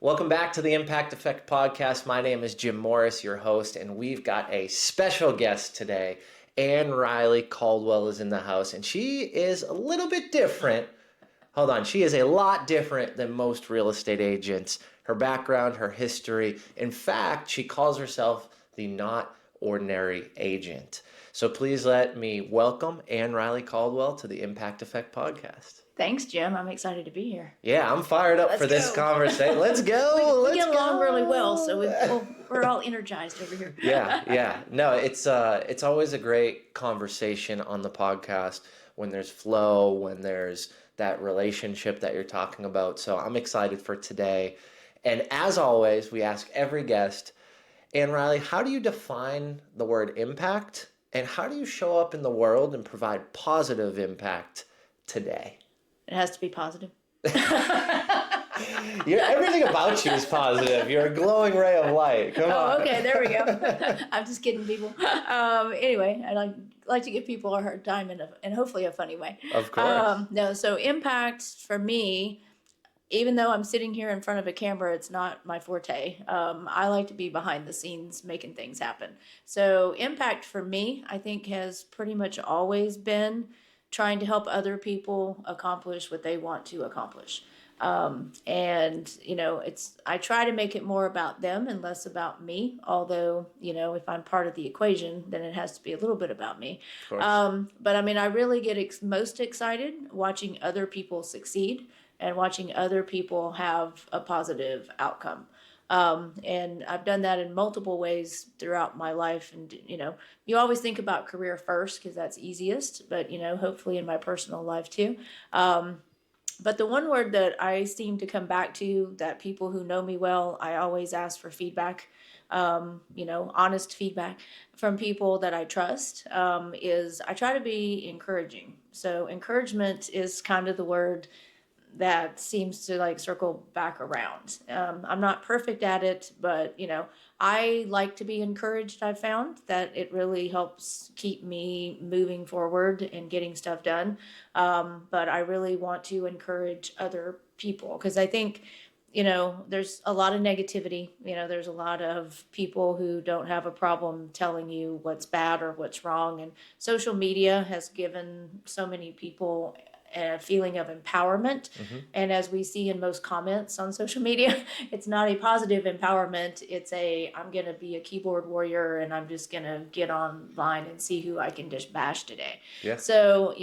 Welcome back to the Impact Effect Podcast. My name is Jim Morris, your host, and we've got a special guest today. Ann-Riley Caldwell is in the house, and she is a little bit different. Hold on, she is a lot different than most real estate agents. Her background, her history. In fact, she calls herself the not ordinary agent. So please let me welcome Ann-Riley Caldwell to the Impact Effect Podcast. Thanks, Jim. I'm excited to be here. Yeah, I'm fired up for this conversation. Let's go. We get along really well, so we're all energized over here. Yeah. No, it's always a great conversation on the podcast when there's flow, when there's that relationship that you're talking about. So I'm excited for today. And as always, we ask every guest, Ann-Riley, how do you define the word impact? And how do you show up in the world and provide positive impact today? It has to be positive. Everything about you is positive. You're a glowing ray of light. Come on. Okay, there we go. I'm just kidding, people. Anyway, I like to give people a hard time in hopefully a funny way. Of course. So impact for me, even though I'm sitting here in front of a camera, it's not my forte. I like to be behind the scenes making things happen. So impact for me, I think, has pretty much always been trying to help other people accomplish what they want to accomplish. I try to make it more about them and less about me. Although, if I'm part of the equation, then it has to be a little bit about me. Of course. But I really get most excited watching other people succeed and watching other people have a positive outcome. And I've done that in multiple ways throughout my life. And, you always think about career first because that's easiest, but, hopefully in my personal life too. But the one word that I seem to come back to that people who know me well, I always ask for feedback, honest feedback from people that I trust, is I try to be encouraging. So encouragement is kind of the word that seems to circle back around. I'm not perfect at it, but I like to be encouraged. I've found that it really helps keep me moving forward and getting stuff done. But I really want to encourage other people because I think, there's a lot of negativity. There's a lot of people who don't have a problem telling you what's bad or what's wrong. And social media has given so many people a feeling of empowerment. Mm-hmm. And as we see in most comments on social media, it's not a positive empowerment. It's I'm going to be a keyboard warrior and I'm just going to get online and see who I can just bash today. Yeah. So,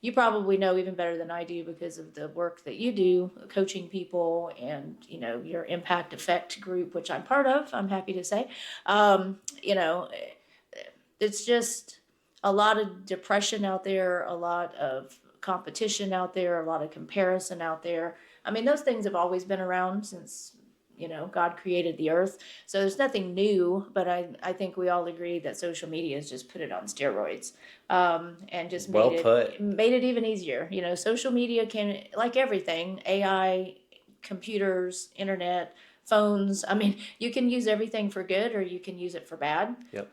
you probably know even better than I do because of the work that you do, coaching people and, your impact effect group, which I'm part of, I'm happy to say. It's just a lot of depression out there, a lot of competition out there, a lot of comparison out there. Those things have always been around since, God created the earth. So there's nothing new, but I think we all agree that social media has just put it on steroids and just made it even easier. Social media can, like everything, AI, computers, internet, phones. You can use everything for good or you can use it for bad. Yep.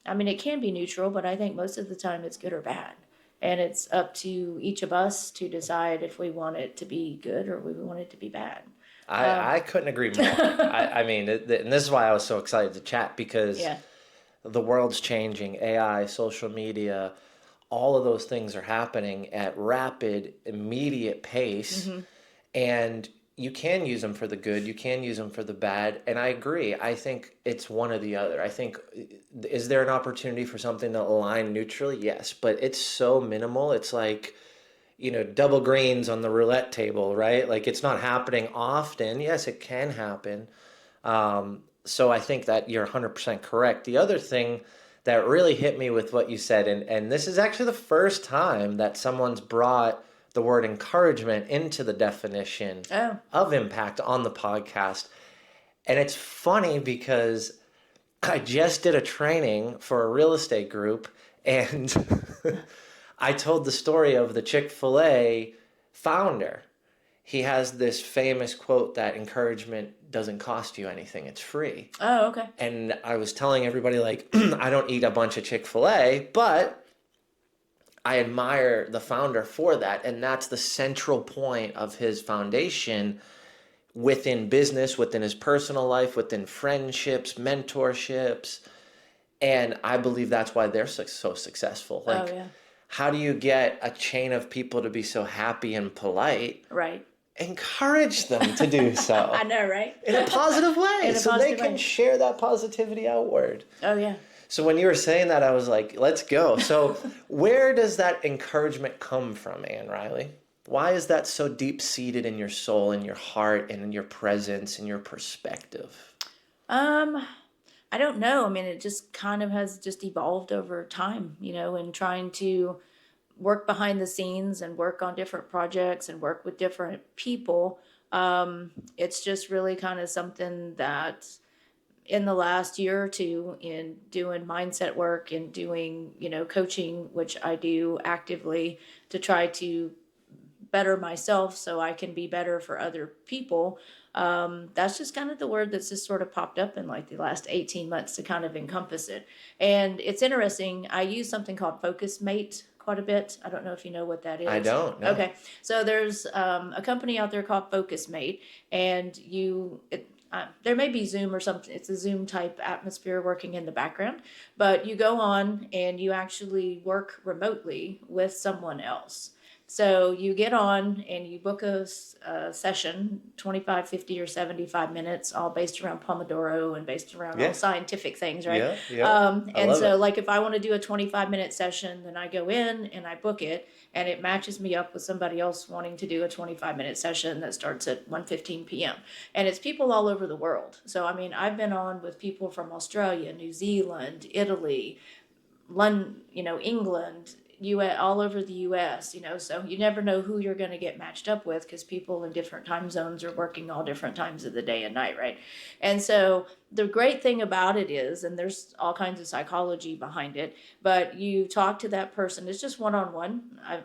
It can be neutral, but I think most of the time it's good or bad. And it's up to each of us to decide if we want it to be good or we want it to be bad. I couldn't agree more. And this is why I was so excited to chat because the world's changing. AI, social media, all of those things are happening at rapid, immediate pace. Mm-hmm. And you can use them for the good, you can use them for the bad, and I agree. I think it's one or the other. I think, is there an opportunity for something to align neutrally? Yes, but it's so minimal. It's like, double greens on the roulette table, right? Like it's not happening often. Yes, it can happen. So I think that you're 100% correct. The other thing that really hit me with what you said, and this is actually the first time that someone's brought the word encouragement into the definition of impact on the podcast. And it's funny because I just did a training for a real estate group and I told the story of the Chick-fil-A founder. He has this famous quote that encouragement doesn't cost you anything, it's free. Oh, okay. And I was telling everybody I don't eat a bunch of Chick-fil-A, but I admire the founder for that. And that's the central point of his foundation within business, within his personal life, within friendships, mentorships. And I believe that's why they're so successful. Like, how do you get a chain of people to be so happy and polite? Right. Encourage them to do so. I know, right? In a positive way, so they can share that positivity outward. Oh, yeah. So when you were saying that, I was like, let's go. So where does that encouragement come from, Ann-Riley? Why is that so deep-seated in your soul, in your heart, and in your presence, in your perspective? I don't know. I mean, it just kind of has just evolved over time, and trying to work behind the scenes and work on different projects and work with different people. It's just really kind of something that in the last year or two, in doing mindset work and doing, coaching, which I do actively to try to better myself so I can be better for other people. That's just kind of the word that's just sort of popped up in like the last 18 months to kind of encompass it. And it's interesting. I use something called Focusmate quite a bit. I don't know if you know what that is. I don't. No. Okay. So there's a company out there called Focusmate, and there may be Zoom or something. It's a Zoom type atmosphere working in the background, but you go on and you actually work remotely with someone else. So you get on and you book a session, 25, 50, or 75 minutes, all based around Pomodoro and based around all scientific things, right? Yeah. And so like if I want to do a 25-minute session, then I go in and I book it, and it matches me up with somebody else wanting to do a 25-minute session that starts at 1:15 p.m. And it's people all over the world. So, I mean, I've been on with people from Australia, New Zealand, Italy, London, England, all over the U.S., so you never know who you're going to get matched up with because people in different time zones are working all different times of the day and night, right? And so the great thing about it is, and there's all kinds of psychology behind it, but you talk to that person. It's just one-on-one.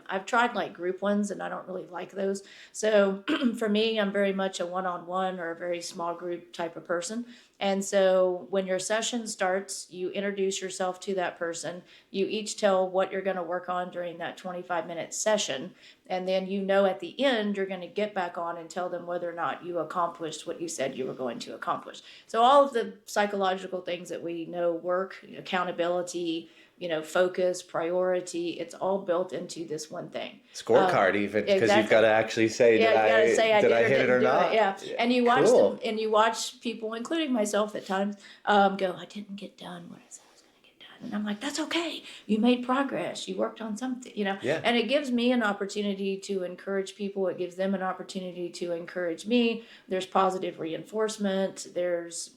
I've tried like group ones, and I don't really like those. So for me, I'm very much a one-on-one or a very small group type of person. And so when your session starts, you introduce yourself to that person. You each tell what you're going to work on during that 25-minute session. And then at the end, you're going to get back on and tell them whether or not you accomplished what you said you were going to accomplish. So all of the psychological things that we know work, accountability, focus, priority, it's all built into this one thing. Scorecard even, because you've got to actually say, did I hit it or not? Yeah. And you watch them, and you watch people, including myself at times, go, I didn't get done what I said I was going to get done. And I'm like, that's okay. You made progress. You worked on something, And it gives me an opportunity to encourage people. It gives them an opportunity to encourage me. There's positive reinforcement. There's,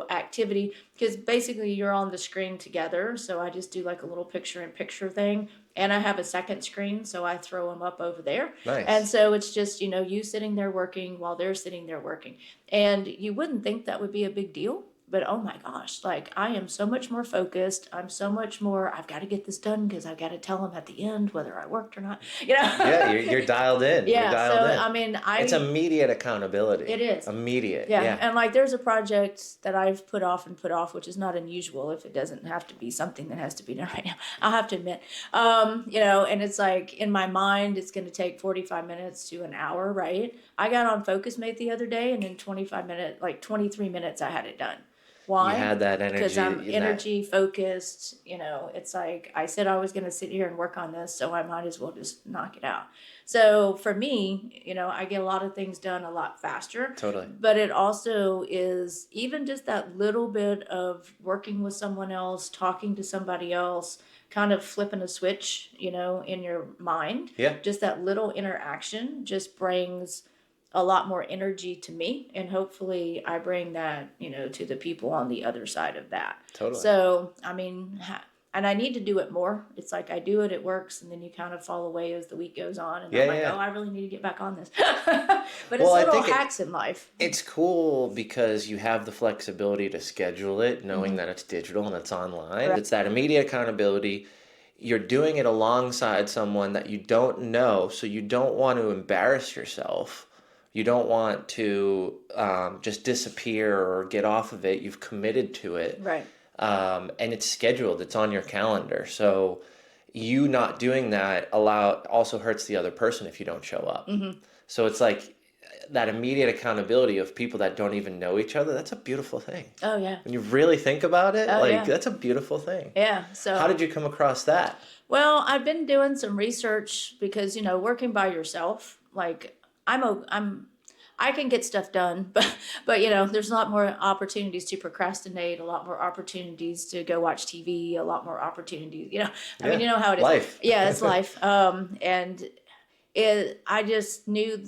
activity. Because basically you're on the screen together. So I just do like a little picture-in-picture thing. And I have a second screen, so I throw them up over there. Nice. And so it's just, you sitting there working while they're sitting there working. And you wouldn't think that would be a big deal. But oh my gosh, like I am so much more focused. I'm so much more, I've got to get this done because I've got to tell them at the end whether I worked or not. Yeah, you're dialed in. Yeah, you're dialed in. I mean, it's immediate accountability. It is. Immediate. Yeah. And like there's a project that I've put off, which is not unusual if it doesn't have to be something that has to be done right now. I'll have to admit. And it's like in my mind, it's going to take 45 minutes to an hour, right? I got on Focusmate the other day, and in 23 minutes, I had it done. Why? You had that energy. Because I'm energy focused. It's like I said I was going to sit here and work on this, so I might as well just knock it out. So for me, I get a lot of things done a lot faster. Totally. But it also is even just that little bit of working with someone else, talking to somebody else, kind of flipping a switch, in your mind. Yeah. Just that little interaction just brings a lot more energy to me, and hopefully I bring that, to the people on the other side of that. Totally. So, I mean, and I need to do it more. It's like I do it, it works, and then you kind of fall away as the week goes on, and I'm like, oh, I really need to get back on this. But it's little hacks in life. It's cool because you have the flexibility to schedule it, knowing that it's digital and it's online. Right. It's that immediate accountability. You're doing it alongside someone that you don't know, so you don't want to embarrass yourself. You don't want to just disappear or get off of it. You've committed to it. Right. And it's scheduled. It's on your calendar. So you not doing that also hurts the other person if you don't show up. So it's like that immediate accountability of people that don't even know each other. That's a beautiful thing. Oh yeah. When you really think about it, Oh like yeah. that's a beautiful thing. Yeah. So how did you come across that? Well, I've been doing some research because, working by yourself, like I can get stuff done, but there's a lot more opportunities to procrastinate, a lot more opportunities to go watch TV, a lot more opportunities, I mean, you know how it is. Life. Yeah, it's life. And I just knew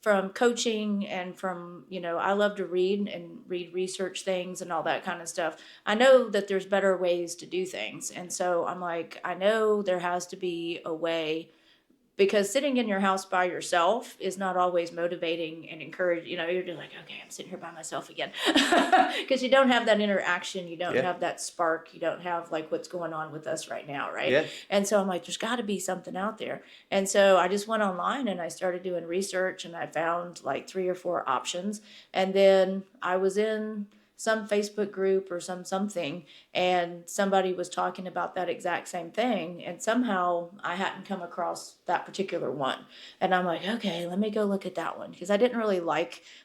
from coaching and from, I love to read and read research things and all that kind of stuff. I know that there's better ways to do things. And so I'm like, I know there has to be a way, because sitting in your house by yourself is not always motivating and encouraging. You're just like, okay, I'm sitting here by myself again. Because you don't have that interaction. You don't have that spark. You don't have like what's going on with us right now, right? Yeah. And so I'm like, there's got to be something out there. And so I just went online and I started doing research, and I found like 3 or 4 options. And then I was in some Facebook group or something, and somebody was talking about that exact same thing, and somehow I hadn't come across that particular one. And I'm like, okay, let me go look at that one, because I didn't really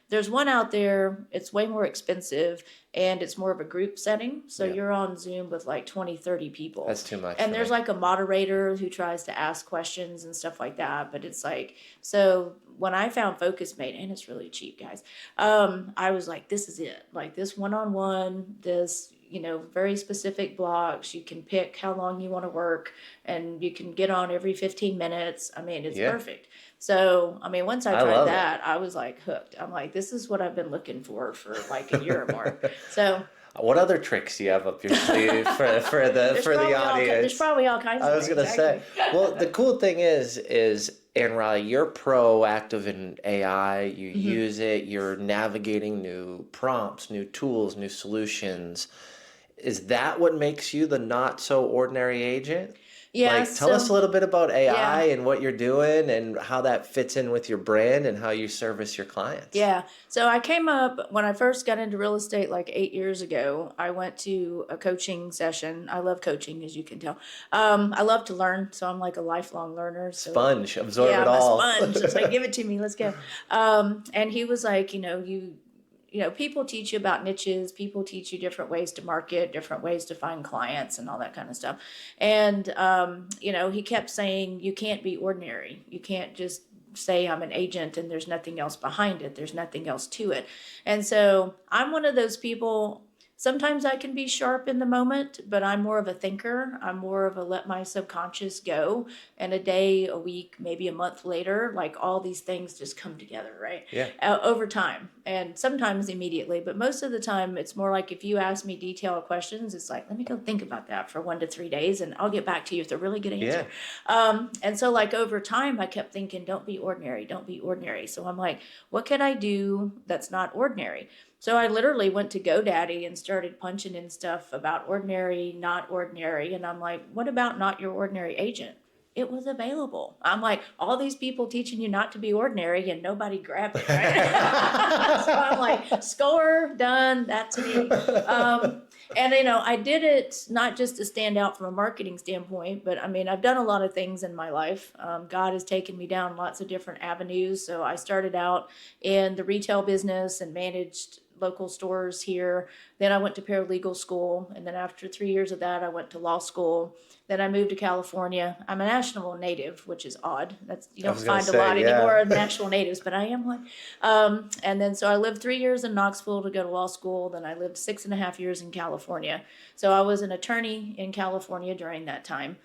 there's one out there, it's way more expensive, and it's more of a group setting. So you're on Zoom with like 20, 30 people. That's too much. And there's like a moderator who tries to ask questions and stuff like that. But it's like, so when I found Focusmate, and it's really cheap, guys, I was like, this is it. Like this one-on-one, this, very specific blocks. You can pick how long you want to work, and you can get on every 15 minutes. I mean, it's perfect. So, I mean, once I tried that, I was like hooked. I'm like, this is what I've been looking for like a year or more. So, what other tricks do you have up your sleeve for the audience? There's probably all kinds of things. I was gonna say. Well, the cool thing is Ann-Riley, you're proactive in AI. You use it. You're navigating new prompts, new tools, new solutions. Is that what makes you the not so ordinary agent? Yeah. Tell us a little bit about AI and what you're doing and how that fits in with your brand and how you service your clients. Yeah. So I came up when I first got into real estate like 8 years ago. I went to a coaching session. I love coaching, as you can tell. I love to learn, so I'm like a lifelong learner. So, sponge, absorb it all. I'm a sponge. It's like, give it to me. Let's go. And he was like, people teach you about niches. People teach you different ways to market, different ways to find clients, and all that kind of stuff. And, he kept saying, you can't be ordinary. You can't just say I'm an agent and there's nothing else behind it. There's nothing else to it. And so I'm one of those people. Sometimes I can be sharp in the moment, but I'm more of a thinker. I'm more of a let my subconscious go. And a day, a week, maybe a month later, like all these things just come together, right? Yeah. Over time. And sometimes immediately. But most of the time, it's more like if you ask me detailed questions, it's like, let me go think about that for 1 to 3 days, and I'll get back to you with a really good answer. Yeah. And so like over time, I kept thinking, don't be ordinary, don't be ordinary. So I'm like, what can I do that's not ordinary? So I literally went to GoDaddy and started punching in stuff about ordinary, not ordinary. And I'm like, what about not your ordinary agent? It was available. I'm like, all these people teaching you not to be ordinary, and nobody grabbed it, right? So I'm like, score, done, that's me. And, I did it not just to stand out from a marketing standpoint, but I mean, I've done a lot of things in my life. God has taken me down lots of different avenues. So I started out in the retail business and managed local stores here. Then I went to paralegal school. And then after 3 years of that, I went to law school. Then I moved to California. I'm a national native, which is odd. You don't find a lot anymore of national natives, but I am one. And then so I lived 3 years in Knoxville to go to law school. Then I lived 6.5 years in California. So I was an attorney in California during that time.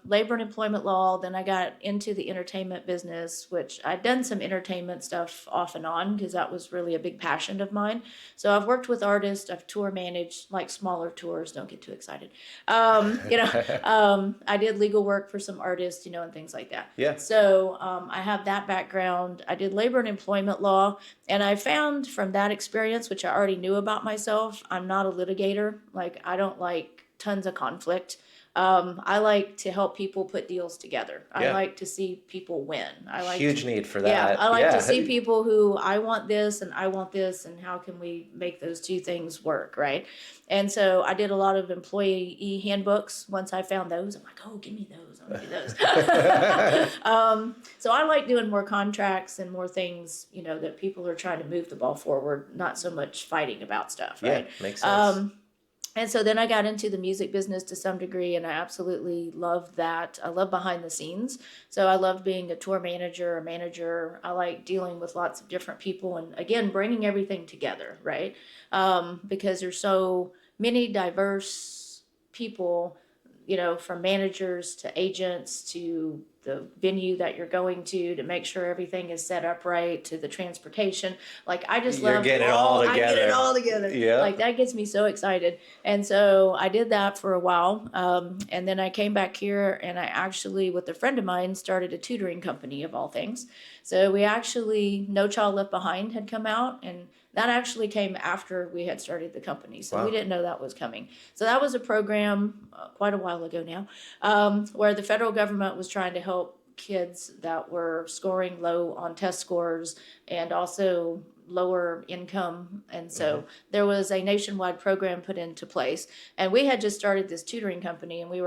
Labor and employment law. Then I got into the entertainment business, which I'd done some entertainment stuff off and on because that was really a big passion of mine. So I've worked with artists. I've tour managed like smaller tours. Don't get too excited. I did legal work for some artists, and things like that. Yeah. So I have that background. I did labor and employment law, and I found from that experience, which I already knew about myself, I'm not a litigator. Like I don't like tons of conflict. I like to help people put deals together. I like to see people win. I like huge need for that. Yeah, I like to see people who, I want this and I want this, and how can we make those two things work, right? And so I did a lot of employee handbooks. Once I found those, I'm like, oh, give me those. I want to do those. So I like doing more contracts and more things, that people are trying to move the ball forward, not so much fighting about stuff, right? Yeah, makes sense. And so then I got into the music business to some degree, and I absolutely loved that. I love behind the scenes. So I love being a tour manager, a manager. I like dealing with lots of different people and, again, bringing everything together, right? Because there's so many diverse people, from managers to agents to the venue that you're going to make sure everything is set up right, to the transportation. Like, I just love getting it all together. I get it all together. Yeah. Like, that gets me so excited. And so I did that for a while. And then I came back here, and I actually, with a friend of mine, started a tutoring company, of all things. So we actually, No Child Left Behind had come out, and that actually came after we had started the company. So we didn't know that was coming. So that was a program quite a while ago now, where the federal government was trying to help kids that were scoring low on test scores and also lower income. And so there was a nationwide program put into place. And we had just started this tutoring company, and we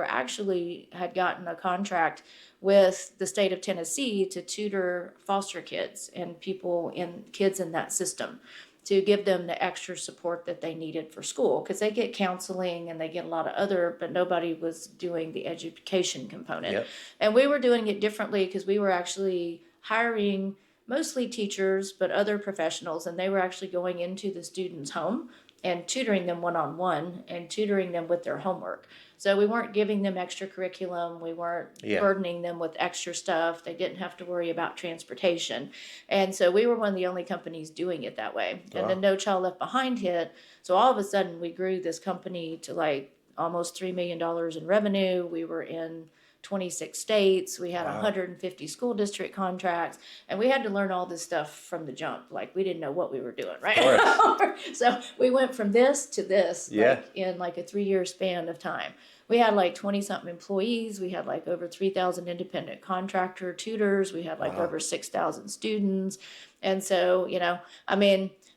had gotten a contract with the state of Tennessee to tutor foster kids and kids in that system, to give them the extra support that they needed for school, because they get counseling and they get a lot of but nobody was doing the education component. Yep. And we were doing it differently, because we were actually hiring mostly teachers, but other professionals, and they were actually going into the student's home and tutoring them one-on-one and tutoring them with their homework. So we weren't giving them extra curriculum. We weren't burdening them with extra stuff. They didn't have to worry about transportation. And so we were one of the only companies doing it that way. And then No Child Left Behind hit. So all of a sudden we grew this company to like almost $3 million in revenue. We were in 26 states. We had 150 school district contracts, and we had to learn all this stuff from the jump. Like, we didn't know what we were doing, right? So we went from this to this, in like a 3-year span of time. We had like 20 something employees. We had like over 3,000 independent contractor tutors. We had like over 6,000 students. And so,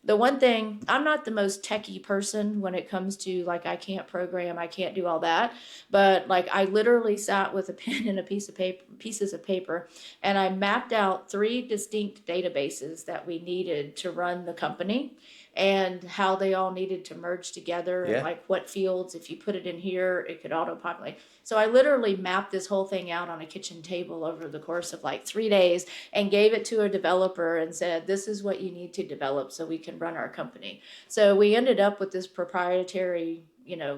the one thing, I'm not the most techie person when it comes to, like, I can't program, I can't do all that. But like, I literally sat with a pen and pieces of paper, and I mapped out 3 distinct databases that we needed to run the company, and how they all needed to merge together, and like what fields, if you put it in here, it could auto-populate. So I literally mapped this whole thing out on a kitchen table over the course of like 3 days, and gave it to a developer and said, this is what you need to develop so we can run our company. So we ended up with this proprietary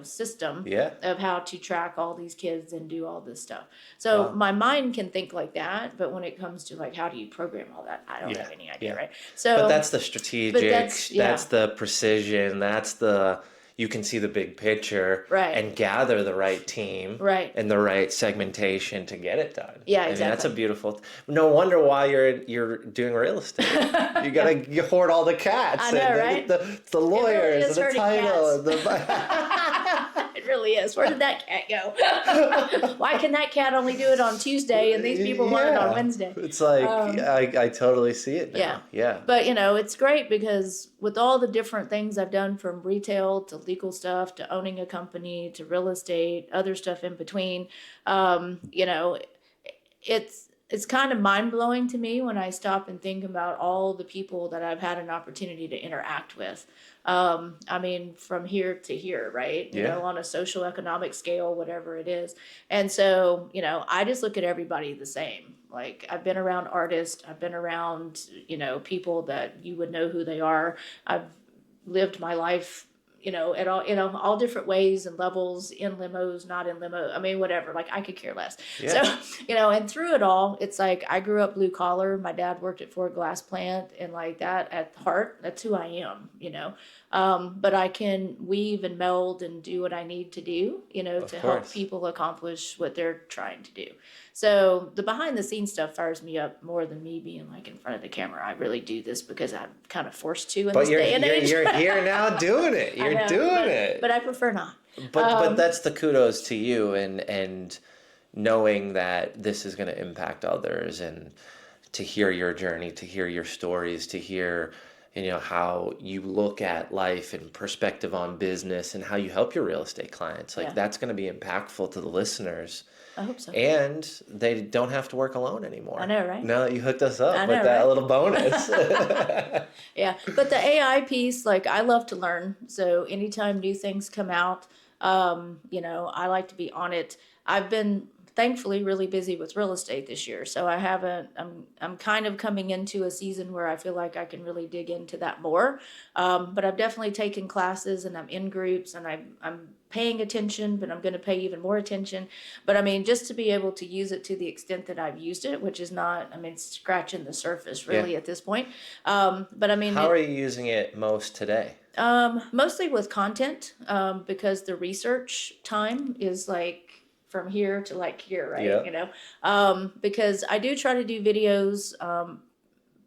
system of how to track all these kids and do all this stuff. So my mind can think like that, but when it comes to like, how do you program all that? I don't have any idea, right? So, but that's the strategic, that's the precision, you can see the big picture, and gather the right team, and the right segmentation to get it done. Yeah, exactly. I mean, that's a beautiful. No wonder why you're doing real estate. You hoard all the cats. I know, right? The lawyers and the title and the. It really is. Where did that cat go? Why can that cat only do it on Tuesday and these people want it on Wednesday? It's like, I totally see it now. Yeah. But, it's great, because with all the different things I've done, from retail to legal stuff to owning a company to real estate, other stuff in between, it's kind of mind-blowing to me when I stop and think about all the people that I've had an opportunity to interact with. From here to here, right? On a social economic scale, whatever it is. And so, I just look at everybody the same. Like, I've been around artists, I've been around, people that you would know who they are. I've lived my life, at all different ways and levels, in limos, not in limo. I mean, whatever, like, I could care less. So, and through it all, it's like, I grew up blue collar. My dad worked at Ford Glass Plant, and like that at heart, that's who I am, but I can weave and meld and do what I need to do, to help people accomplish what they're trying to do. So the behind the scenes stuff fires me up more than me being like in front of the camera. I really do this because I'm kind of forced to in this day and age. You're here now doing it. You're you're doing it. But I prefer not. But that's the kudos to you and knowing that this is going to impact others, and to hear your journey, to hear your stories, to hear, how you look at life and perspective on business and how you help your real estate clients. Like that's going to be impactful to the listeners. I hope so. And they don't have to work alone anymore. I know, right? Now that you hooked us up with that little bonus. Yeah. But the AI piece, like, I love to learn. So anytime new things come out, I like to be on it. I've been thankfully really busy with real estate this year. So I'm kind of coming into a season where I feel like I can really dig into that more. But I've definitely taken classes, and I'm in groups, and I'm paying attention, but I'm going to pay even more attention. But I mean, just to be able to use it to the extent that I've used it, which is not, scratching the surface really at this point. But I mean, how are you using it most today? Mostly with content, because the research time is like from here to like here, right? Yeah. Because I do try to do videos,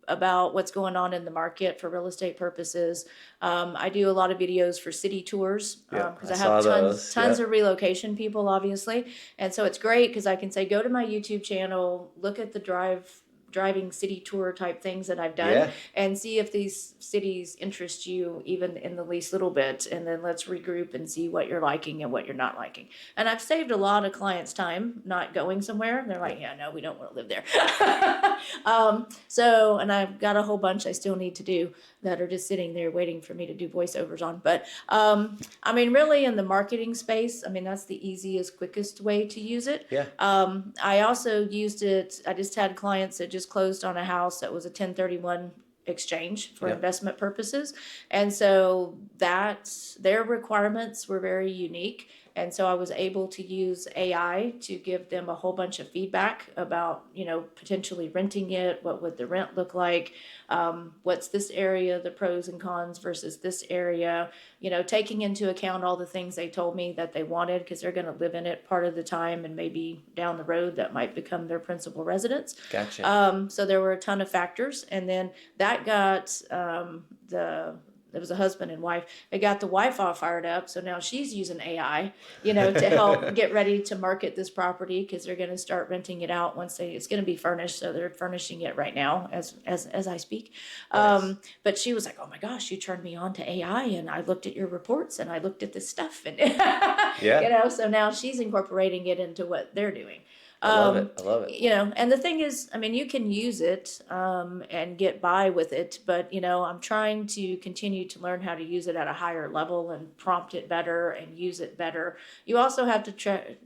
about what's going on in the market for real estate purposes. I do a lot of videos for city tours, because I have tons of relocation people, obviously. And so it's great because I can say, go to my YouTube channel, look at the driving city tour type things that I've done, and see if these cities interest you even in the least little bit, and then let's regroup and see what you're liking and what you're not liking. And I've saved a lot of clients time not going somewhere. They're like, yeah, no, we don't want to live there. And I've got a whole bunch I still need to do that are just sitting there waiting for me to do voiceovers on. But really in the marketing space, that's the easiest, quickest way to use it. I also used it. I just had clients that just closed on a house that was a 1031 exchange for investment purposes. And so their requirements were very unique. And so I was able to use AI to give them a whole bunch of feedback about, potentially renting it. What would the rent look like? What's this area, the pros and cons versus this area, taking into account all the things they told me that they wanted, because they're going to live in it part of the time, and maybe down the road that might become their principal residence. Gotcha. So there were a ton of factors. And then that got there was a husband and wife. They got the wife all fired up. So now she's using AI, to help get ready to market this property, because they're going to start renting it out once it's going to be furnished. So they're furnishing it right now as I speak. Nice. But she was like, oh my gosh, you turned me on to AI, and I looked at your reports, and I looked at this stuff, and so now she's incorporating it into what they're doing. I love it. And the thing is, you can use it and get by with it, but, I'm trying to continue to learn how to use it at a higher level and prompt it better and use it better. You also have to,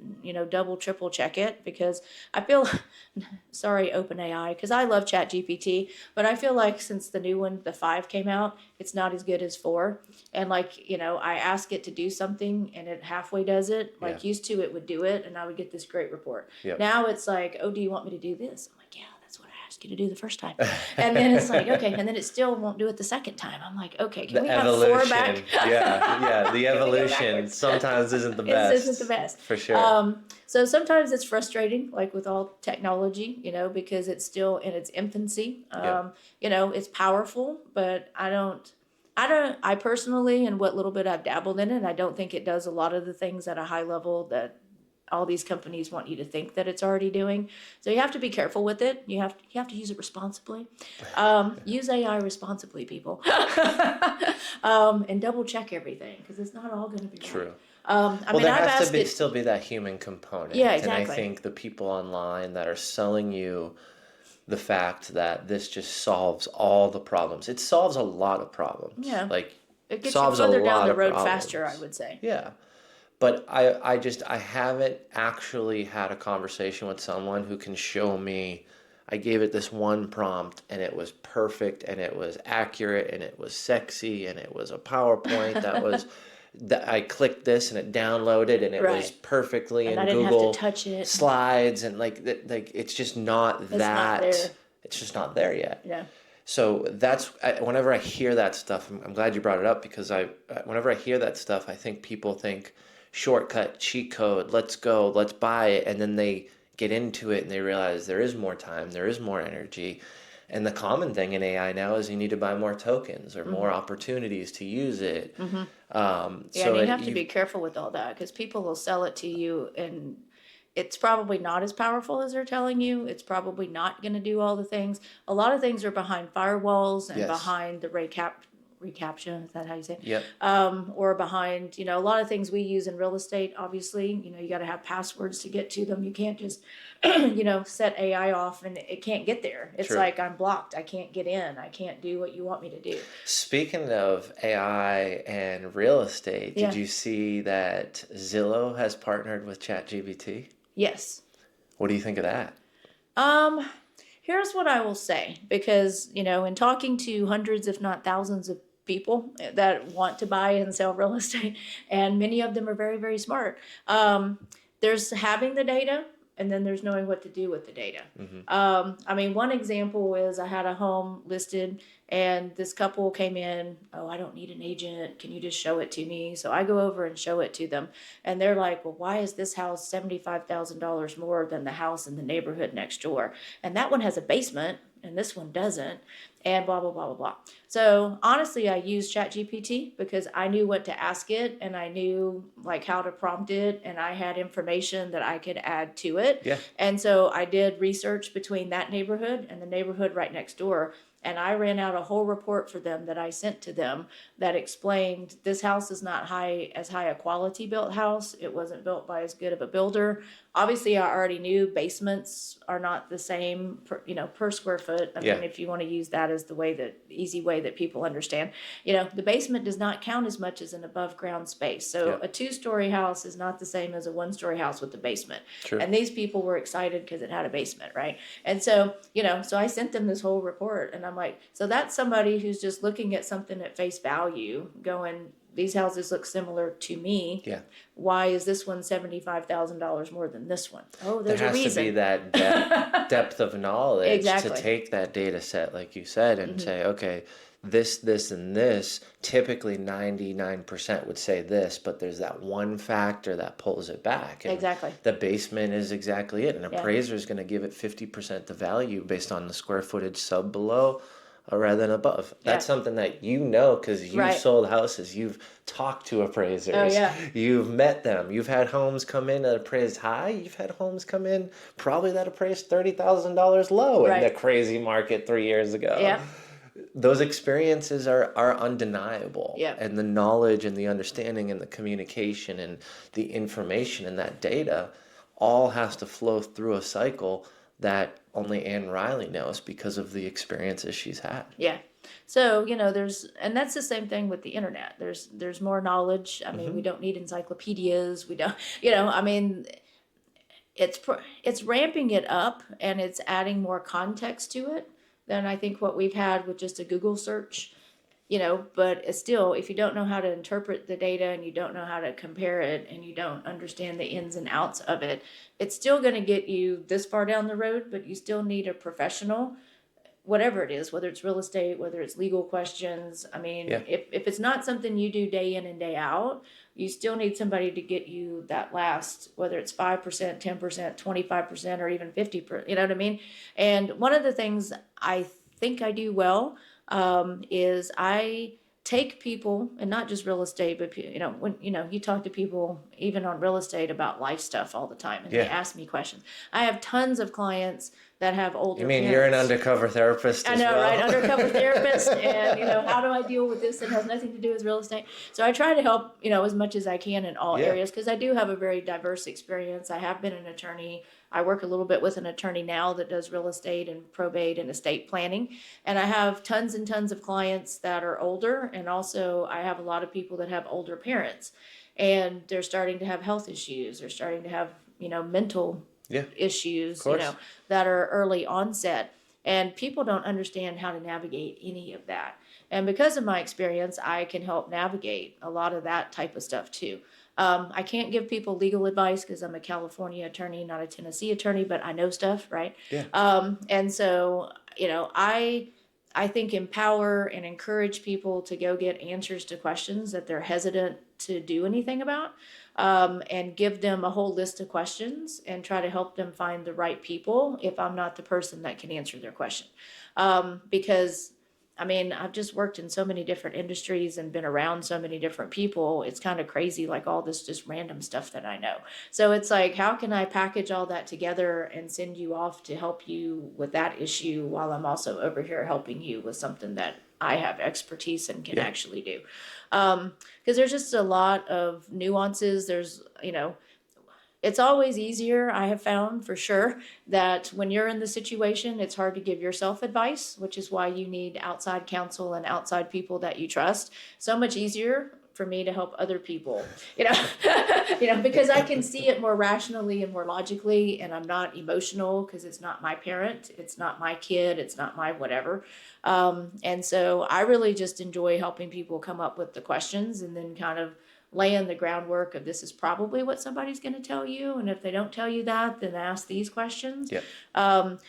double, triple check it, because I feel, sorry, OpenAI, because I love ChatGPT, but I feel like since the new one, the 5 came out, it's not as good as 4. And I ask it to do something and it halfway does it. Used to, it would do it and I would get this great report. Now it's like, oh, do you want me to do this? I'm like, yeah, that's what I asked you to do the first time. And then it's like, okay. And then it still won't do it the second time. I'm like, okay, can we have 4 back? The evolution sometimes isn't the best. It isn't the best. For sure. So sometimes it's frustrating, like with all technology, because it's still in its infancy. It's powerful, but I personally, and what little bit I've dabbled in it, I don't think it does a lot of the things at a high level that all these companies want you to think that it's already doing. So you have to be careful with it. You have to use it responsibly. Use AI responsibly, people. And double check everything, because it's not all going to be true. Right. There has to still be that human component. Yeah, exactly. And I think the people online that are selling you the fact that this just solves all the problems. It solves a lot of problems. Yeah. It gets solves you further a down lot the of road problems. faster, I would say. Yeah. But I haven't actually had a conversation with someone who can show me, I gave it this one prompt and it was perfect and it was accurate and it was sexy and it was a PowerPoint that was, that I clicked this and it downloaded and it was perfectly and in I didn't Google have to touch it. Slides, and it's just not It's not there. It's just not there yet. Yeah. So whenever I hear that stuff, I'm glad you brought it up, because whenever I hear that stuff, I think people think shortcut, cheat code, let's go, let's buy it. And then they get into it and they realize there is more time, there is more energy. And the common thing in AI now is you need to buy more tokens or more opportunities to use it. Yeah, and you have to be careful with all that because people will sell it to you and it's probably not as powerful as they're telling you. It's probably not going to do all the things. A lot of things are behind firewalls and Yes. behind the recaptcha. Is that how you say it? Yep. Or behind, a lot of things we use in real estate. Obviously, you got to have passwords to get to them. You can't just, set AI off and it can't get there. It's True. like I'm blocked. I can't get in. I can't do what you want me to do. Speaking of AI and real estate, Yeah. did you see that Zillow has partnered with ChatGPT? Yes. What do you think of that? Here's what I will say, because, in talking to hundreds, if not thousands of people that want to buy and sell real estate, and many of them are very, very smart, there's having the data and then there's knowing what to do with the data. One example is I had a home listed and this couple came in, oh, I don't need an agent. Can you just show it to me? So I go over and show it to them. And they're like, well, why is this house $75,000 more than the house in the neighborhood next door? And that one has a basement and this one doesn't, and blah, blah, blah, blah, blah. So honestly, I used ChatGPT because I knew what to ask it and I knew like how to prompt it and I had information that I could add to it. Yeah. And so I did research between that neighborhood and the neighborhood right next door. And I ran out a whole report for them that I sent to them that explained this house is not as high a quality built house. It wasn't built by as good of a builder. Obviously, I already knew basements are not the same per square foot. I mean, if you want to use that as the easy way that people understand, the basement does not count as much as an above ground space. So a 2-story house is not the same as a 1-story house with a basement. True. And these people were excited because it had a basement, right? And so, so I sent them this whole report and I'm like, so that's somebody who's just looking at something at face value going, these houses look similar to me. Yeah. Why is this one $75,000 more than this one? Oh, there's a reason. There has to be that depth of knowledge Exactly. to take that data set, like you said, and say, okay, this, and this, typically 99% would say this, but there's that one factor that pulls it back. And Exactly. the basement is exactly it. An appraiser is going to give it 50% the value based on the square footage sub below rather than above. That's something that because you've sold houses, you've talked to appraisers, you've met them, you've had homes come in that appraised high, you've had homes come in probably that appraised $30,000 low in the crazy market 3 years ago. Yeah. Those experiences are undeniable. Yeah. And the knowledge and the understanding and the communication and the information and that data all has to flow through a cycle that only Ann-Riley knows because of the experiences she's had. Yeah. So, and that's the same thing with the internet. There's more knowledge. I mean, we don't need encyclopedias. We don't, it's ramping it up and it's adding more context to it than I think what we've had with just a Google search. But it's still, if you don't know how to interpret the data and you don't know how to compare it and you don't understand the ins and outs of it, it's still going to get you this far down the road, but you still need a professional, whatever it is, whether it's real estate, whether it's legal questions. I mean, if it's not something you do day in and day out, you still need somebody to get you that last, whether it's 5%, 10%, 25%, or even 50%, you know what I mean? And one of the things I think I do well is I take people, and not just real estate, but when you talk to people even on real estate about life stuff all the time, and they ask me questions. I have tons of clients that have older. You mean parents. You're an undercover therapist? I know, as well? right? Undercover therapist, and how do I deal with this? It has nothing to do with real estate. So I try to help as much as I can in all areas because I do have a very diverse experience. I have been an attorney. I work a little bit with an attorney now that does real estate and probate and estate planning. And I have tons and tons of clients that are older. And also I have a lot of people that have older parents and they're starting to have health issues. They're starting to have, mental issues, that are early onset. And people don't understand how to navigate any of that. And because of my experience, I can help navigate a lot of that type of stuff too. I can't give people legal advice because I'm a California attorney, not a Tennessee attorney, but I know stuff, right? Yeah. And so, I I think empower and encourage people to go get answers to questions that they're hesitant to do anything about, and give them a whole list of questions and try to help them find the right people if I'm not the person that can answer their question. Because I mean, I've just worked in so many different industries and been around so many different people. It's kind of crazy, like all this just random stuff that I know. So it's like, how can I package all that together and send you off to help you with that issue while I'm also over here helping you with something that I have expertise and can actually do? Because there's just a lot of nuances. There's, it's always easier, I have found for sure, that when you're in the situation, it's hard to give yourself advice, which is why you need outside counsel and outside people that you trust. So much easier for me to help other people, because I can see it more rationally and more logically, and I'm not emotional because it's not my parent, it's not my kid, it's not my whatever. And so I really just enjoy helping people come up with the questions and then kind of laying the groundwork of this is probably what somebody's going to tell you. And if they don't tell you that, then ask these questions. Yep.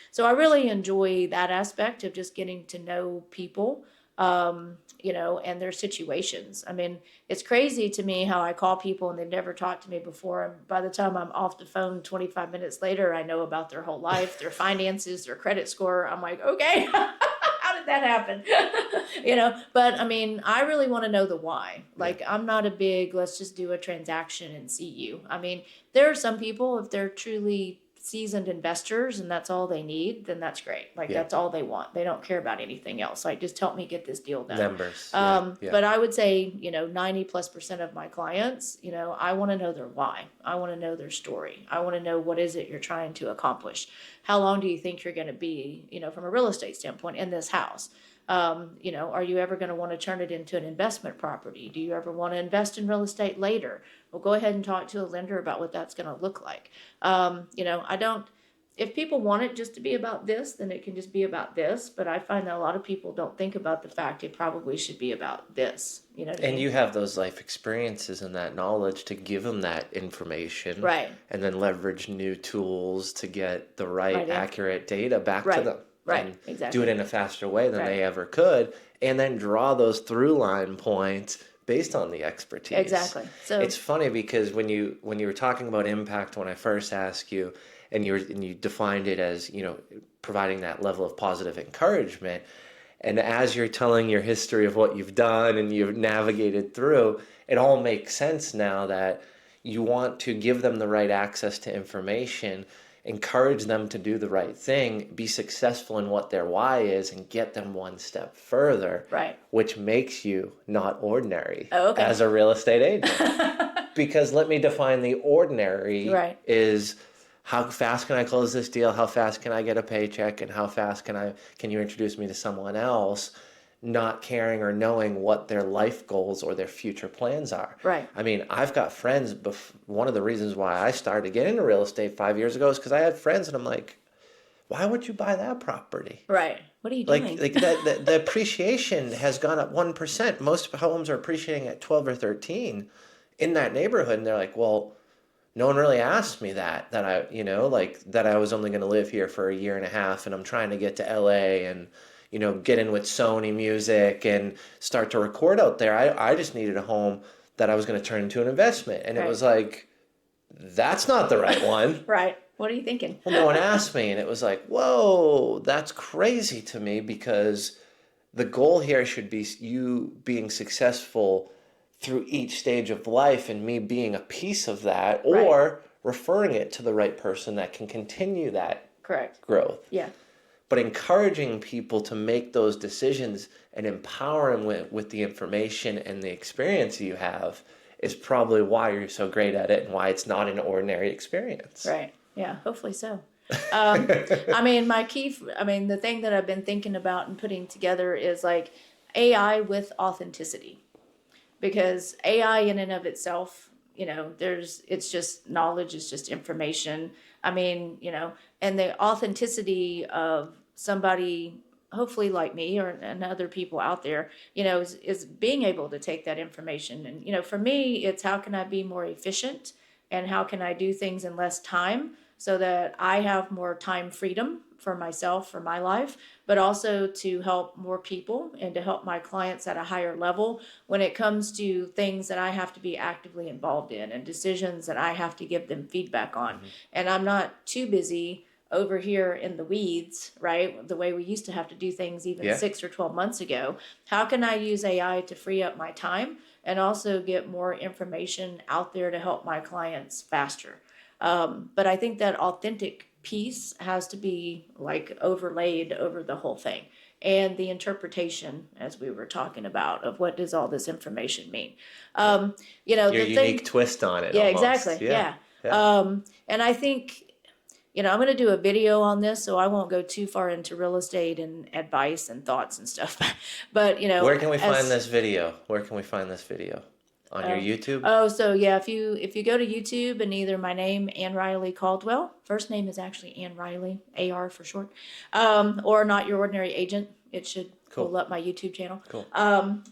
So I really enjoy that aspect of just getting to know people, and their situations. I mean, it's crazy to me how I call people and they've never talked to me before. And by the time I'm off the phone 25 minutes later, I know about their whole life, their finances, their credit score. I'm like, okay. How did that happen? But I mean, I really want to know the why. Like, I'm not a big, let's just do a transaction and see you. I mean, there are some people, if they're truly seasoned investors and that's all they need, then that's great. Like, that's all they want. They don't care about anything else. Like, just help me get this deal done. Numbers. But I would say, 90+% of my clients, I want to know their why. I want to know their story. I want to know what is it you're trying to accomplish. How long do you think you're going to be, from a real estate standpoint in this house? Are you ever going to want to turn it into an investment property? Do you ever want to invest in real estate later? Well, go ahead and talk to a lender about what that's going to look like. If people want it just to be about this, then it can just be about this. But I find that a lot of people don't think about the fact it probably should be about this. You know what I mean? You have those life experiences and that knowledge to give them that information. Right. And then leverage new tools to get the right accurate data back to them. Right, and exactly. do it in a faster way than they ever could, and then draw those through line points based on the expertise. Exactly. So it's funny because when you were talking about impact, when I first asked you, and you defined it as providing that level of positive encouragement, and as you're telling your history of what you've done and you've navigated through, it all makes sense now that you want to give them the right access to information, encourage them to do the right thing, be successful in what their why is, and get them one step further. Right. Which makes you not ordinary as a real estate agent. Because let me define the ordinary is how fast can I close this deal? How fast can I get a paycheck? And how fast can you introduce me to someone else? Not caring or knowing what their life goals or their future plans are. Right. I mean, I've got friends. One of the reasons why I started to get into real estate 5 years ago is because I had friends, and I'm like, why would you buy that property? Right. What are you doing? Like the appreciation has gone up 1%. Most homes are appreciating at 12 or 13 in that neighborhood, and they're like, well, no one really asked me that I was only going to live here for a year and a half, and I'm trying to get to LA and get in with Sony Music and start to record out there. I just needed a home that I was going to turn into an investment. And it was like, that's not the right one. Right. What are you thinking? Well, no one asked me. And it was like, whoa, that's crazy to me, because the goal here should be you being successful through each stage of life and me being a piece of that, or referring it to the right person that can continue that growth. Yeah. But encouraging people to make those decisions and empower them with the information and the experience you have is probably why you're so great at it and why it's not an ordinary experience. Right. Yeah, hopefully so. The thing that I've been thinking about and putting together is like AI with authenticity. Because AI in and of itself, it's just knowledge, it's just information. And the authenticity of somebody, hopefully like me and other people out there, is being able to take that information. And, for me, it's how can I be more efficient and how can I do things in less time so that I have more time freedom for myself, for my life, but also to help more people and to help my clients at a higher level when it comes to things that I have to be actively involved in and decisions that I have to give them feedback on. Mm-hmm. And I'm not too busy over here in the weeds, right? The way we used to have to do things even 6 or 12 months ago. How can I use AI to free up my time and also get more information out there to help my clients faster? But I think that authentic piece has to be like overlaid over the whole thing. And the interpretation, as we were talking about, of what does all this information mean? Your unique twist on it. Yeah, almost. Exactly. Yeah. And I think, I'm going to do a video on this, so I won't go too far into real estate and advice and thoughts and stuff. But, where can we find this video? On your YouTube? Oh, so yeah, if you go to YouTube and either my name, Ann-Riley Caldwell, first name is actually Ann-Riley, AR for short, or Not Your Ordinary Agent, it should pull up my YouTube channel. Cool.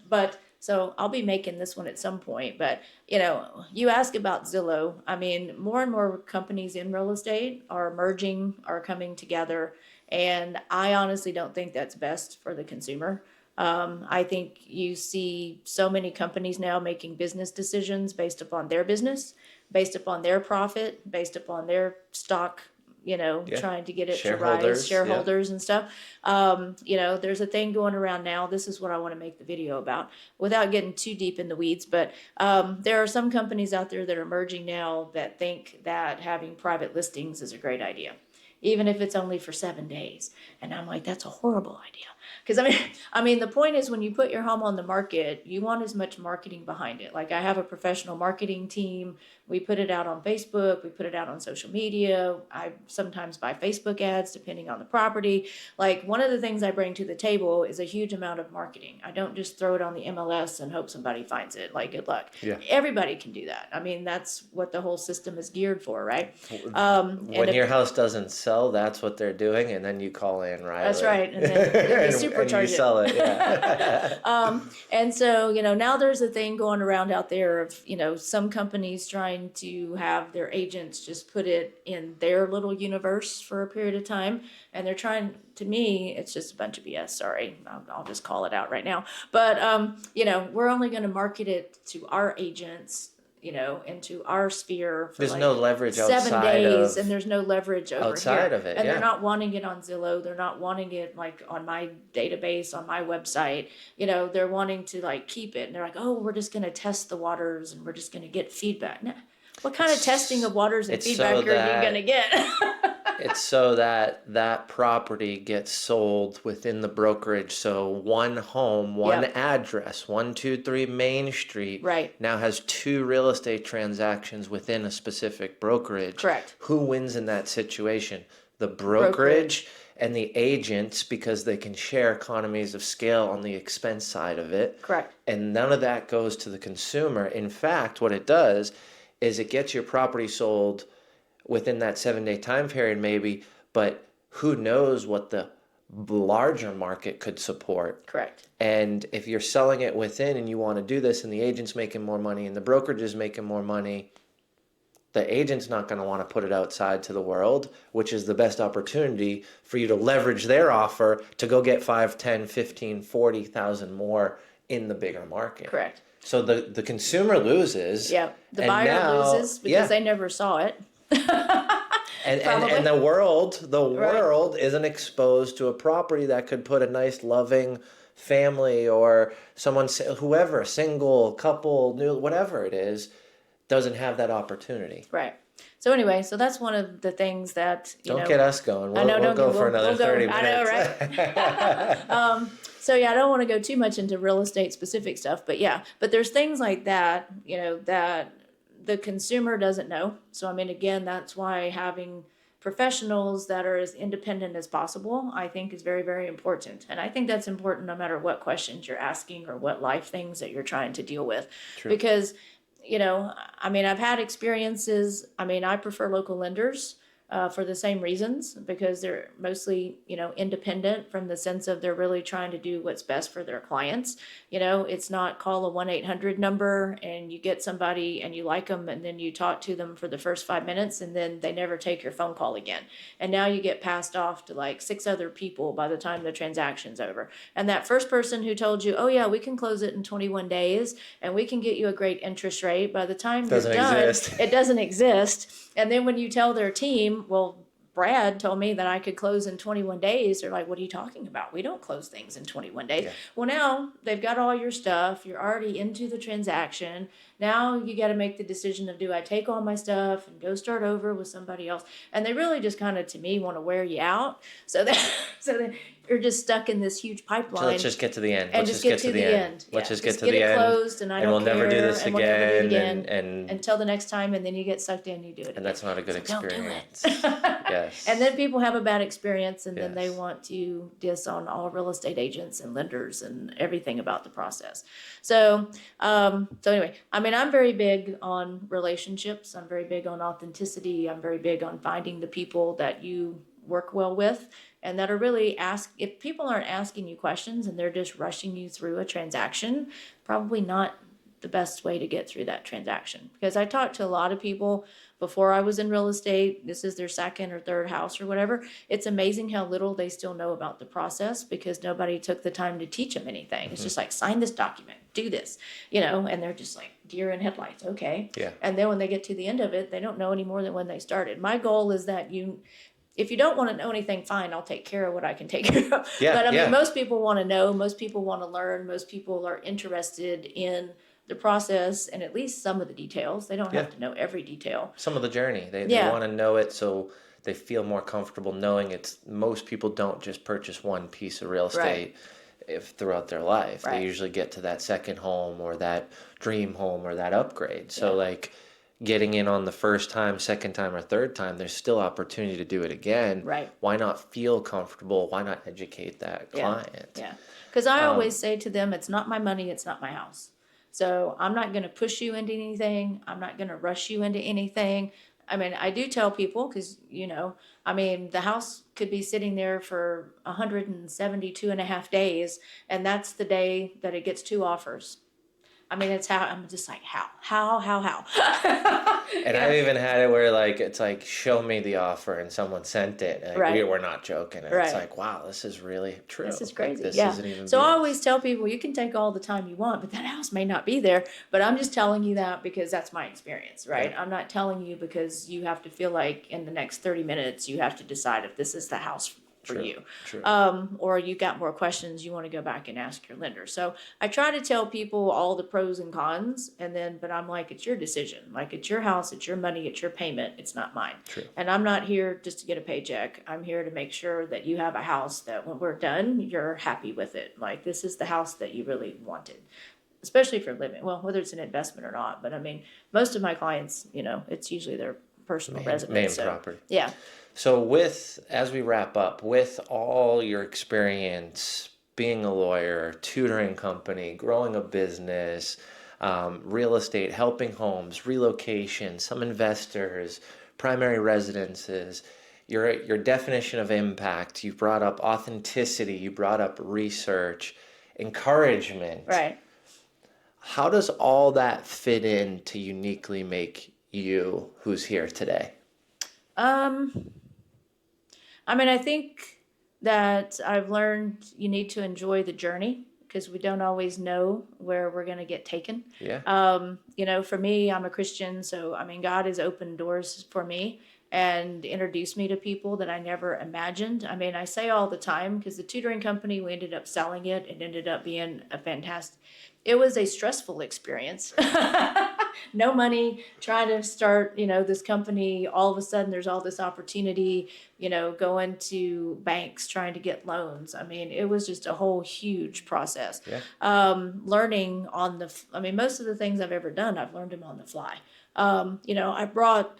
But so I'll be making this one at some point. But, you ask about Zillow. I mean, more and more companies in real estate are merging, are coming together. And I honestly don't think that's best for the consumer. I think you see so many companies now making business decisions based upon their business, based upon their profit, based upon their stock, trying to get it to rise, shareholders and stuff. There's a thing going around now. This is what I want to make the video about without getting too deep in the weeds. But there are some companies out there that are emerging now that think that having private listings is a great idea, even if it's only for 7 days. And I'm like, that's a horrible idea. Because I mean, the point is when you put your home on the market, you want as much marketing behind it. Like I have a professional marketing team. We put it out on Facebook. We put it out on social media. I sometimes buy Facebook ads depending on the property. Like one of the things I bring to the table is a huge amount of marketing. I don't just throw it on the MLS and hope somebody finds it. Like good luck. Yeah. Everybody can do that. I mean, that's what the whole system is geared for, right? When your house doesn't sell, that's what they're doing, and then you call Ann-Riley. That's right, and then you supercharge and you sell it. Yeah. And so now there's a thing going around out there of some companies trying to have their agents just put it in their little universe for a period of time, and they're trying. To me, it's just a bunch of BS. Sorry, I'll just call it out right now. But we're only going to market it to our agents. Into our sphere for there's no leverage 7 days, and there's no leverage over outside here. of it. And they're not wanting it on Zillow. They're not wanting it like on my database, on my website. They're wanting to like keep it. And they're like, oh, we're just going to test the waters and we're just going to get feedback. Nah. What kind of testing of waters and feedback are you going to get? It's so that property gets sold within the brokerage. So one home, one address, 123 Main Street, now has 2 real estate transactions within a specific brokerage. Correct. Who wins in that situation? The brokerage and the agents, because they can share economies of scale on the expense side of it. Correct. And none of that goes to the consumer. In fact, what it does is it gets your property sold within that 7-day time period maybe, but who knows what the larger market could support. Correct. And if you're selling it within and you want to do this and the agent's making more money and the brokerage is making more money, the agent's not going to want to put it outside to the world, which is the best opportunity for you to leverage their offer to go get 5, 10, 15, 40,000 more in the bigger market. Correct. So the consumer loses. Yeah, the buyer loses because they never saw it. and the world isn't exposed to a property that could put a nice loving family or someone, whoever, single, couple, new, whatever it is, doesn't have that opportunity. Right. So anyway, that's one of the things that don't get us going. We'll go for another 30 minutes. I know, right? So I don't want to go too much into real estate specific stuff, but there's things like that, that the consumer doesn't know. So I mean, again, that's why having professionals that are as independent as possible, I think is very, very important. And I think that's important no matter what questions you're asking or what life things that you're trying to deal with. True. Because, I mean, I've had experiences. I mean, I prefer local lenders. for the same reasons, because they're mostly, independent from the sense of they're really trying to do what's best for their clients. It's not call a 1-800 number and you get somebody and you like them and then you talk to them for the first 5 minutes and then they never take your phone call again. And now you get passed off to like 6 other people by the time the transaction's over. And that first person who told you, oh yeah, we can close it in 21 days and we can get you a great interest rate, by the time you're done, it doesn't exist. And then when you tell their team, well, Brad told me that I could close in 21 days. They're like, what are you talking about? We don't close things in 21 days. Yeah. Well, now they've got all your stuff. You're already into the transaction. Now you got to make the decision of, do I take all my stuff and go start over with somebody else? And they really just kind of, to me, want to wear you out. So that you're just stuck in this huge pipeline. So let's just get to the end. And just get to the end. Let's just get to the end. Closed, and I don't care. We'll never do this again. And until the next time, and then you get sucked in, you do it. And that's not a good experience. Don't do it. Yes. And then people have a bad experience, and then they want to diss on all real estate agents and lenders and everything about the process. So anyway, I mean, I'm very big on relationships. I'm very big on authenticity. I'm very big on finding the people that you work well with and that are really if people aren't asking you questions and they're just rushing you through a transaction, probably not the best way to get through that transaction. Because I talked to a lot of people before I was in real estate. This is their second or third house or whatever. It's amazing how little they still know about the process because nobody took the time to teach them anything. Mm-hmm. It's just like, sign this document, do this, and they're just like deer in headlights. Okay. Yeah. And then when they get to the end of it, they don't know any more than when they started. My goal is that if you don't want to know anything, fine, I'll take care of what I can take care of. Yeah, but I mean, most people want to know, most people want to learn, most people are interested in the process and at least some of the details. They don't have to know every detail. Some of the journey. They want to know it so they feel more comfortable knowing most people don't just purchase one piece of real estate throughout their life. Right. They usually get to that second home or that dream home or that upgrade. So like getting in on the first time, second time, or third time, there's still opportunity to do it again. Right. Why not feel comfortable? Why not educate that client? Yeah. Because I always say to them, it's not my money, it's not my house. So I'm not going to push you into anything. I'm not going to rush you into anything. I mean, I do tell people because, the house could be sitting there for 172 and a half days, and that's the day that it gets 2 offers. I mean, it's I'm just like, how? And I've even had it where it's like, show me the offer and someone sent it. And we're not joking. And it's like, wow, this is really true. This is crazy. This isn't even so I always tell people, you can take all the time you want, but that house may not be there. But I'm just telling you that because that's my experience, right? Yeah. I'm not telling you because you have to feel like in the next 30 minutes, you have to decide if this is the house for you. True. Or you got more questions, you want to go back and ask your lender. So I try to tell people all the pros and cons, but I'm like, it's your decision. Like, it's your house, it's your money, it's your payment, it's not mine. True. And I'm not here just to get a paycheck. I'm here to make sure that you have a house that when we're done, you're happy with it. Like, this is the house that you really wanted, especially for living. Well, whether it's an investment or not. But I mean, most of my clients, it's usually their personal residence. Main property. Yeah. So as we wrap up, with all your experience, being a lawyer, tutoring company, growing a business, real estate, helping homes, relocation, some investors, primary residences, your definition of impact, you brought up authenticity, you brought up research, encouragement. Right. How does all that fit in to uniquely make you who's here today? I think that I've learned you need to enjoy the journey because we don't always know where we're going to get taken. Yeah. For me, I'm a Christian, so God has opened doors for me and introduced me to people that I never imagined. I say all the time because the tutoring company, we ended up selling it. It ended up being it was a stressful experience. No money, trying to start, this company. All of a sudden there's all this opportunity, going to banks, trying to get loans. It was just a whole huge process. Yeah. Learning most of the things I've ever done, I've learned them on the fly. I brought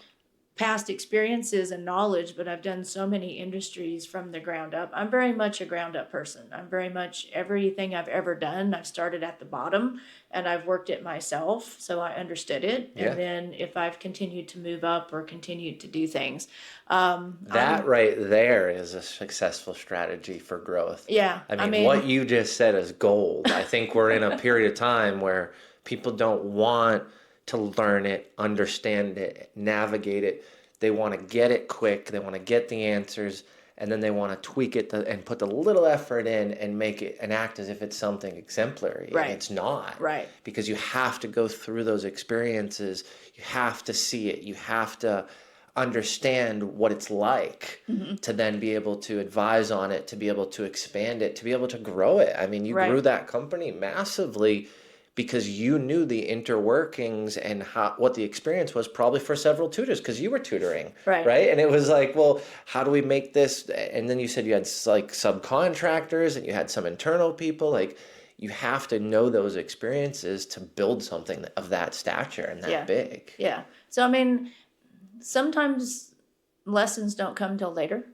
past experiences and knowledge, but I've done so many industries from the ground up. I'm very much a ground up person. I'm very much everything I've ever done, I've started at the bottom and I've worked it myself. So I understood it. Yeah. And then if I've continued to move up or continued to do things, that right there is a successful strategy for growth. Yeah. I mean, what you just said is gold. I think we're in a period of time where people don't want to learn it, understand it, navigate it. They want to get it quick. They want to get the answers, and then they want to tweak it and put the little effort in and make it and act as if it's something exemplary. Right. And it's not. Right. Because you have to go through those experiences. You have to see it. You have to understand what it's like to then be able to advise on it, to be able to expand it, to be able to grow it. I mean, you grew that company massively because you knew the interworkings and what the experience was, probably for several tutors, because you were tutoring, right? And it was like, well, how do we make this? And then you said you had like subcontractors and you had some internal people. Like, you have to know those experiences to build something of that stature and that big. Yeah. So, I mean, sometimes lessons don't come till later.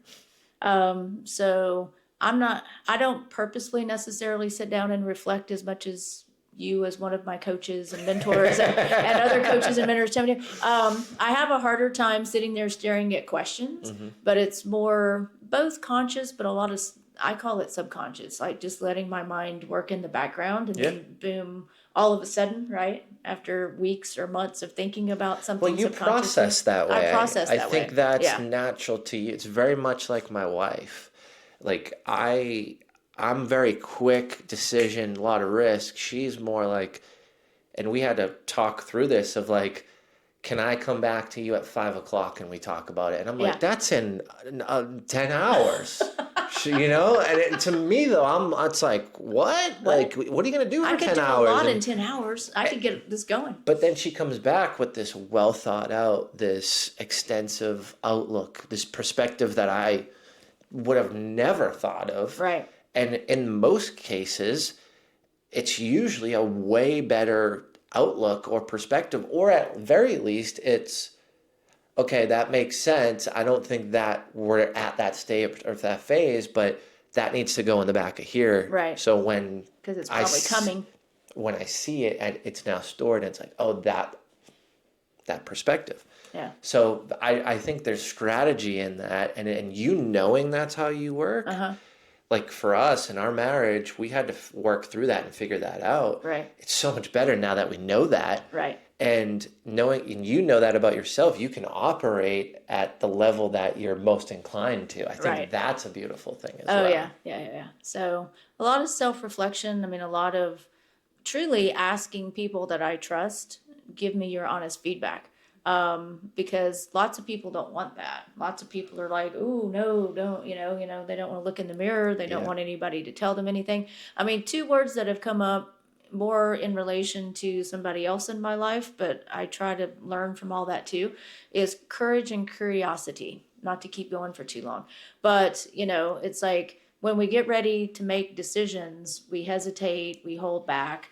So I don't purposely necessarily sit down and reflect as much as you as one of my coaches and mentors and other coaches and mentors tell me to. I have a harder time sitting there staring at questions, but it's more both conscious, but a lot of, I call it subconscious, like just letting my mind work in the background and then boom, all of a sudden, right? After weeks or months of thinking about something. Well, you process that way. I process that way. I think that's natural to you. It's very much like my wife. Like I'm very quick decision, a lot of risk. She's more like, and we had to talk through this of like, can I come back to you at 5:00 and we talk about it? And I'm like, that's in 10 hours, you know? And to me though, it's like, what? Like, what are you going to do for 10 hours? I could do a lot in 10 hours. I could get this going. But then she comes back with this well thought out, this extensive outlook, this perspective that I would have never thought of. Right. And in most cases, it's usually a way better outlook or perspective, or at very least, it's, okay, that makes sense. I don't think that we're at that stage or that phase, but that needs to go in the back of here. Right. So when because it's probably coming. When I see it, and it's now stored, and it's like, oh, that perspective. Yeah. So I think there's strategy in that, and you knowing that's how you work. Like for us in our marriage, we had to work through that and figure that out. Right. It's so much better now that we know that. Right. And and you know that about yourself, you can operate at the level that you're most inclined to. I think that's a beautiful thing as well. Oh, yeah. So a lot of self-reflection. I mean, a lot of truly asking people that I trust, give me your honest feedback. Because lots of people don't want that. Lots of people are like, "Oh, no, don't," they don't want to look in the mirror. They don't want anybody to tell them anything. I mean, two words that have come up more in relation to somebody else in my life, but I try to learn from all that too, is courage and curiosity. Not to keep going for too long, but it's like when we get ready to make decisions, we hesitate, we hold back.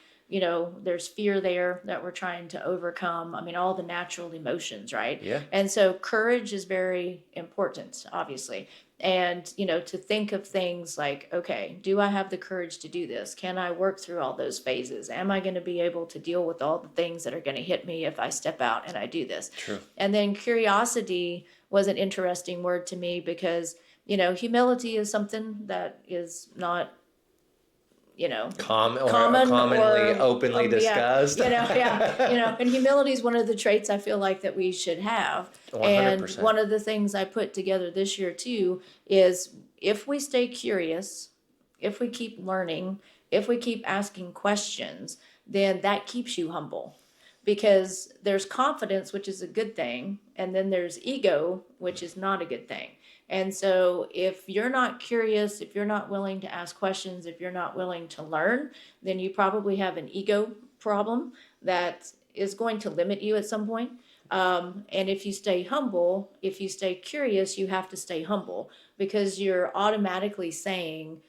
There's fear there that we're trying to overcome. I mean, all the natural emotions, right? Yeah. And so courage is very important, obviously. And, to think of things like, okay, do I have the courage to do this? Can I work through all those phases? Am I going to be able to deal with all the things that are going to hit me if I step out and I do this? True. And then curiosity was an interesting word to me because, humility is something that is not commonly openly discussed. And humility is one of the traits I feel like that we should have. 100%. And one of the things I put together this year too is if we stay curious, if we keep learning, if we keep asking questions, then that keeps you humble. Because there's confidence, which is a good thing, and then there's ego, which is not a good thing. And so if you're not curious, if you're not willing to ask questions, if you're not willing to learn, then you probably have an ego problem that is going to limit you at some point. And if you stay humble, if you stay curious, you have to stay humble because you're automatically saying,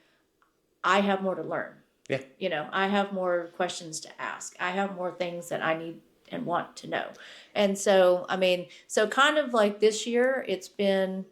I have more to learn. Yeah. I have more questions to ask. I have more things that I need and want to know. And so, I mean, so kind of like this year, it's been,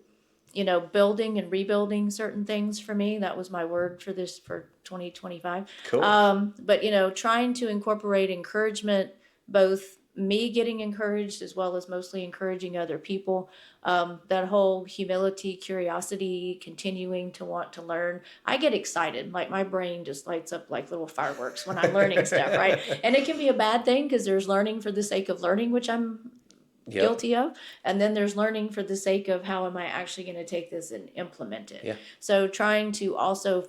building and rebuilding certain things for me. That was my word for this for 2025. Cool. But trying to incorporate encouragement, both me getting encouraged as well as mostly encouraging other people. That whole humility, curiosity, continuing to want to learn. I get excited. Like my brain just lights up like little fireworks when I'm learning stuff, right? And it can be a bad thing because there's learning for the sake of learning, which I'm guilty of. And then there's learning for the sake of how am I actually going to take this and implement it. Yeah. So trying to also,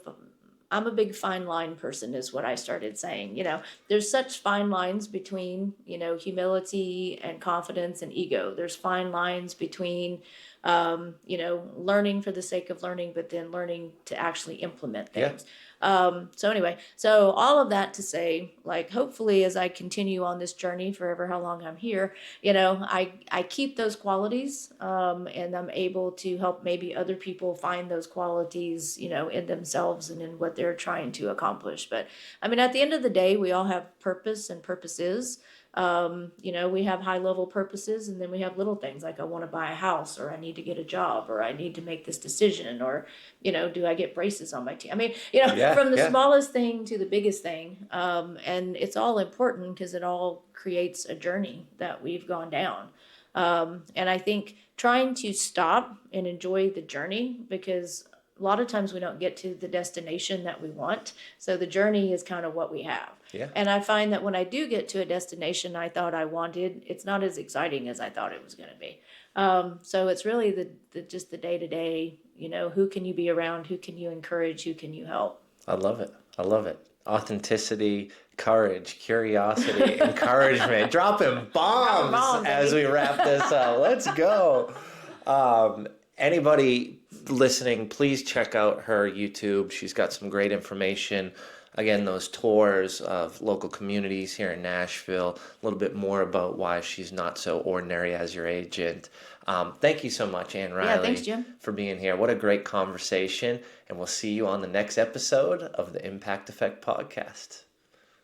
I'm a big fine line person is what I started saying. There's such fine lines between, humility and confidence and ego. There's fine lines between, learning for the sake of learning, but then learning to actually implement things. So anyway, so all of that to say, like, hopefully as I continue on this journey forever, how long I'm here, I keep those qualities, and I'm able to help maybe other people find those qualities, in themselves and in what they're trying to accomplish. But I mean, at the end of the day, we all have purpose and purposes. We have high level purposes, and then we have little things like I want to buy a house, or I need to get a job, or I need to make this decision, or, do I get braces on my teeth? I mean, from the smallest thing to the biggest thing. And it's all important because it all creates a journey that we've gone down. And I think trying to stop and enjoy the journey, because a lot of times we don't get to the destination that we want. So the journey is kind of what we have. Yeah. And I find that when I do get to a destination I thought I wanted, it's not as exciting as I thought it was going to be. So it's really just the day to day, who can you be around? Who can you encourage? Who can you help? I love it. Authenticity, courage, curiosity, encouragement, dropping bombs as we wrap this up. Let's go. Anybody listening, please check out her YouTube. She's got some great information. Again, those tours of local communities here in Nashville, a little bit more about why she's not so ordinary as your agent. Thank you so much, Ann-Riley, thanks, Jim, for being here. What a great conversation. And we'll see you on the next episode of the Impact Effect Podcast.